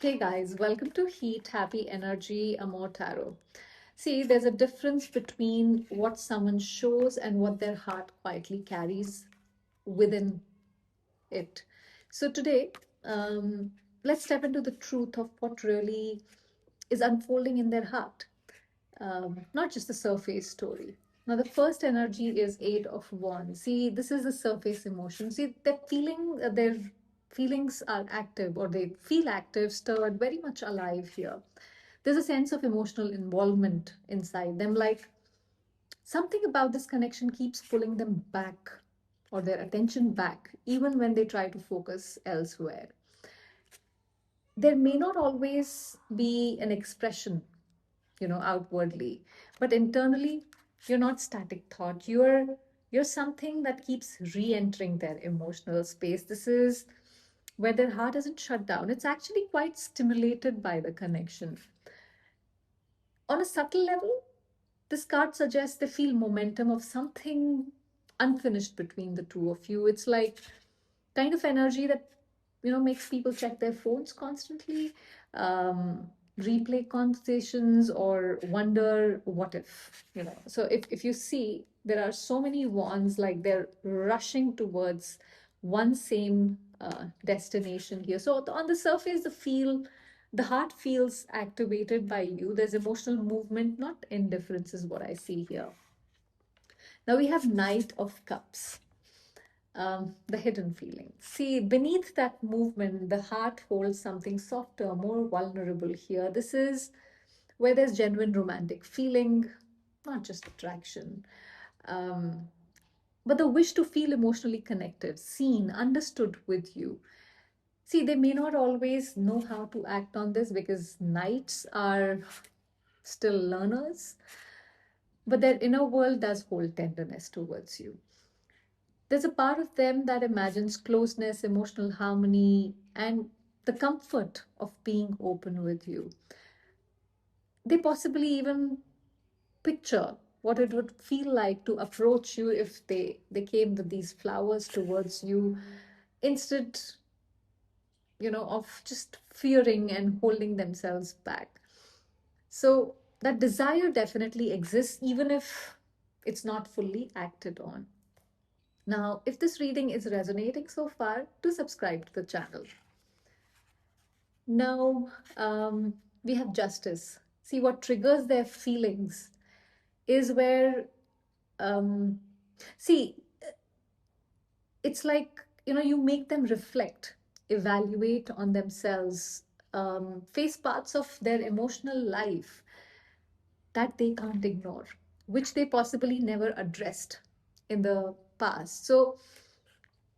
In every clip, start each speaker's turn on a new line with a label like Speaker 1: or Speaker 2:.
Speaker 1: Hey guys, welcome to Heat, Happy Energy, Amor Tarot. See, there's a difference between what someone shows and what their heart quietly carries within it. So today, let's step into the truth of what really is unfolding in their heart, not just the surface story. Now, the first energy is Eight of Wands. See, this is the surface emotion. See, their feelings are active, or they feel active, stirred, very much alive here. There's a sense of emotional involvement inside them, like something about this connection keeps pulling them back, or their attention back, even when they try to focus elsewhere. There may not always be an expression, outwardly, but internally, you're not static thought. You're something that keeps re-entering their emotional space. This is where their heart isn't shut down. It's actually quite stimulated by the connection. On a subtle level, this card suggests they feel momentum of something unfinished between the two of you. It's like kind of energy that makes people check their phones constantly, replay conversations, or wonder what if. So if you see, there are so many wands, like they're rushing towards one same destination here. So on the surface, the heart feels activated by you. There's emotional movement, not indifference, is what I see here. Now we have Knight of Cups, the hidden feeling. See, beneath that movement, the heart holds something softer, more vulnerable here. This is where there's genuine romantic feeling, not just attraction, um, but the wish to feel emotionally connected, seen, understood with you. See, they may not always know how to act on this because knights are still learners, but their inner world does hold tenderness towards you. There's a part of them that imagines closeness, emotional harmony, and the comfort of being open with you. They possibly even picture what it would feel like to approach you if they came with these flowers towards you, instead of just fearing and holding themselves back. So that desire definitely exists, even if it's not fully acted on. Now, if this reading is resonating so far, do subscribe to the channel. Now, we have Justice. See, what triggers their feelings is where, um, see, it's like, you make them reflect, evaluate on themselves, face parts of their emotional life that they can't ignore, which they possibly never addressed in the past. So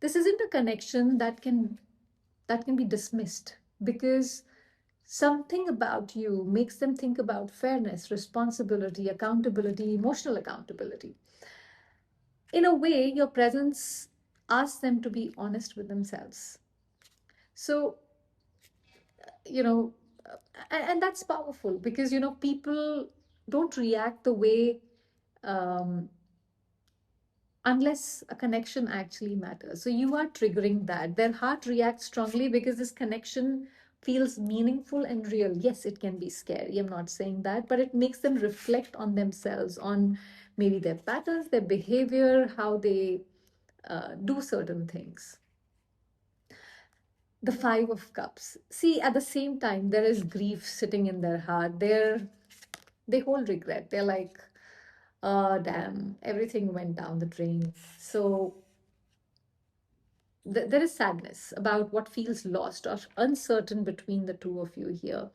Speaker 1: this isn't a connection that can be dismissed, because something about you makes them think about fairness, responsibility, accountability, emotional accountability. In a way, your presence asks them to be honest with themselves. So, you know, and that's powerful, because, people don't react the way, um, unless a connection actually matters. So you are triggering that. Their heart reacts strongly because this connection feels meaningful and real. Yes, it can be scary. I'm not saying that, but it makes them reflect on themselves, on maybe their patterns, their behavior, how they do certain things. The Five of Cups. See, at the same time, there is grief sitting in their heart. They hold regret. They're like, oh, damn, everything went down the drain. So there is sadness about what feels lost or uncertain between the two of you here.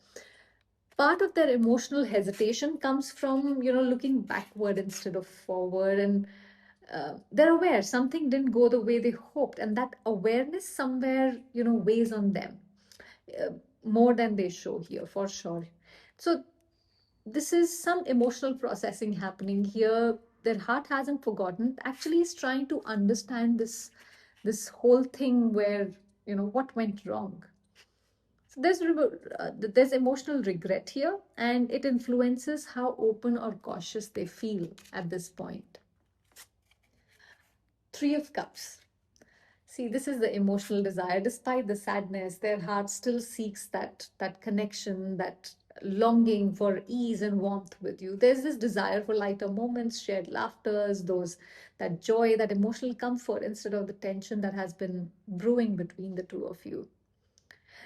Speaker 1: Part of their emotional hesitation comes from, looking backward instead of forward, and they're aware something didn't go the way they hoped, and that awareness somewhere, weighs on them, uh, more than they show here, for sure. So this is some emotional processing happening here. Their heart hasn't forgotten, actually is trying to understand this whole thing, where, what went wrong. So there's emotional regret here, and it influences how open or cautious they feel at this point. Three of Cups. See, this is the emotional desire. Despite the sadness, their heart still seeks that connection, that longing for ease and warmth with you. There's this desire for lighter moments, shared laughters, those that joy, that emotional comfort instead of the tension that has been brewing between the two of you.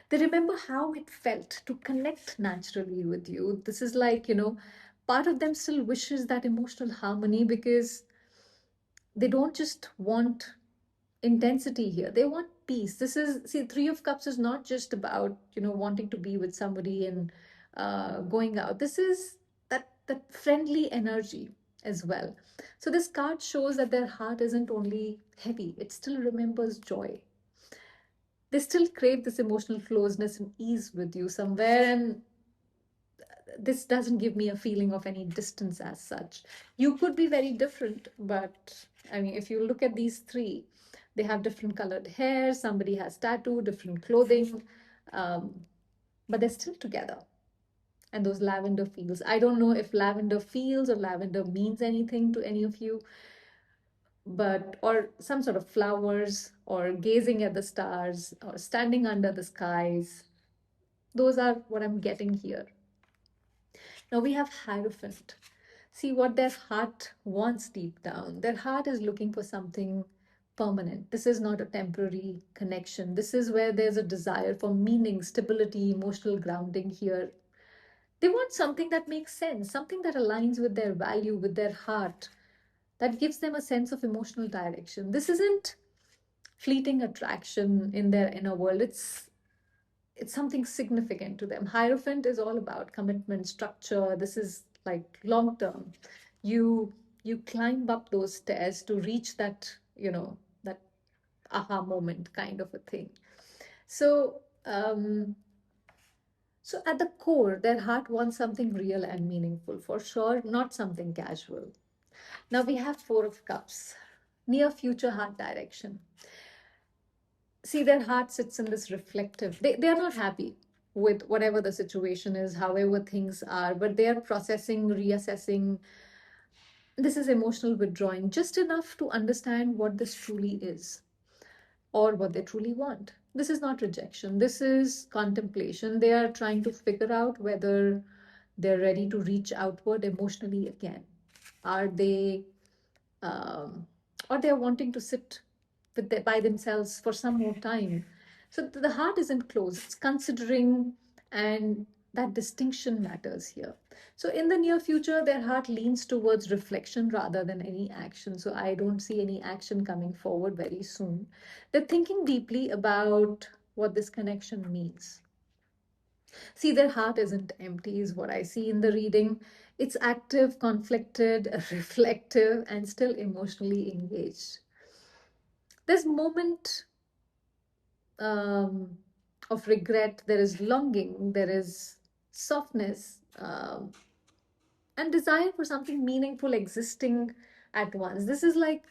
Speaker 1: They remember how it felt to connect naturally with you. This is like, part of them still wishes that emotional harmony because they don't just want intensity here. They want peace. This is, see, Three of Cups is not just about, wanting to be with somebody and going out. This is that friendly energy as well. So this card shows that their heart isn't only heavy, it still remembers joy. They still crave this emotional closeness and ease with you somewhere. And this doesn't give me a feeling of any distance as such. You could be very different, but I mean, if you look at these three, they have different colored hair, somebody has tattoo, different clothing, um, but they're still together. And those lavender fields, I don't know if lavender fields or lavender means anything to any of you, but or some sort of flowers or gazing at the stars or standing under the skies. Those are what I'm getting here. Now we have Hierophant. See what their heart wants deep down. Their heart is looking for something permanent. This is not a temporary connection. This is where there's a desire for meaning, stability, emotional grounding here. They want something that makes sense, something that aligns with their value, with their heart, that gives them a sense of emotional direction. This isn't fleeting attraction in their inner world. It's something significant to them. Hierophant is all about commitment, structure. This is like long term. You climb up those stairs to reach that aha moment kind of a thing. So so at the core, their heart wants something real and meaningful, for sure, not something casual. Now we have Four of Cups, near future heart direction. See, their heart sits in this reflective, they are not happy with whatever the situation is, however things are, but they are processing, reassessing. This is emotional withdrawing, just enough to understand what this truly is or what they truly want. This is not rejection, this is contemplation. They are trying to figure out whether they're ready to reach outward emotionally again. Are they um, or they're wanting to sit by themselves for some more time. So the heart isn't closed, it's considering, and that distinction matters here. So in the near future, their heart leans towards reflection rather than any action. So I don't see any action coming forward very soon. They're thinking deeply about what this connection means. See, their heart isn't empty, is what I see in the reading. It's active, conflicted, reflective, and still emotionally engaged. There's moment um, of regret, there is longing, there is softness, and desire for something meaningful existing at once. This is like,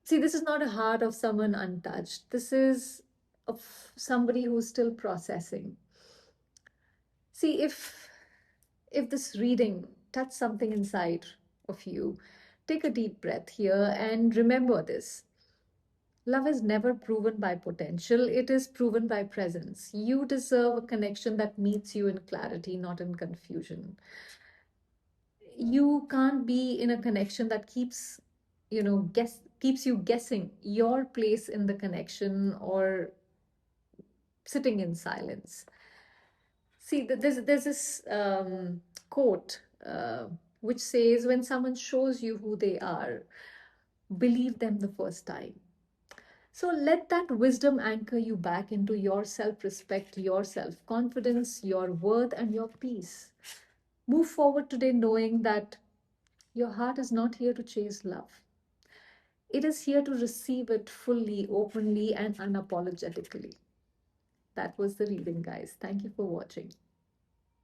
Speaker 1: see, this is not a heart of someone untouched. This is of somebody who's still processing. See, if this reading touched something inside of you, take a deep breath here and remember this. Love is never proven by potential, it is proven by presence. You deserve a connection that meets you in clarity, not in confusion. You can't be in a connection that keeps you guessing your place in the connection or sitting in silence. See, there's this quote which says, when someone shows you who they are, believe them the first time. So let that wisdom anchor you back into your self respect, your self confidence, your worth, and your peace. Move forward today knowing that your heart is not here to chase love, it is here to receive it fully, openly, and unapologetically. That was the reading, guys. Thank you for watching.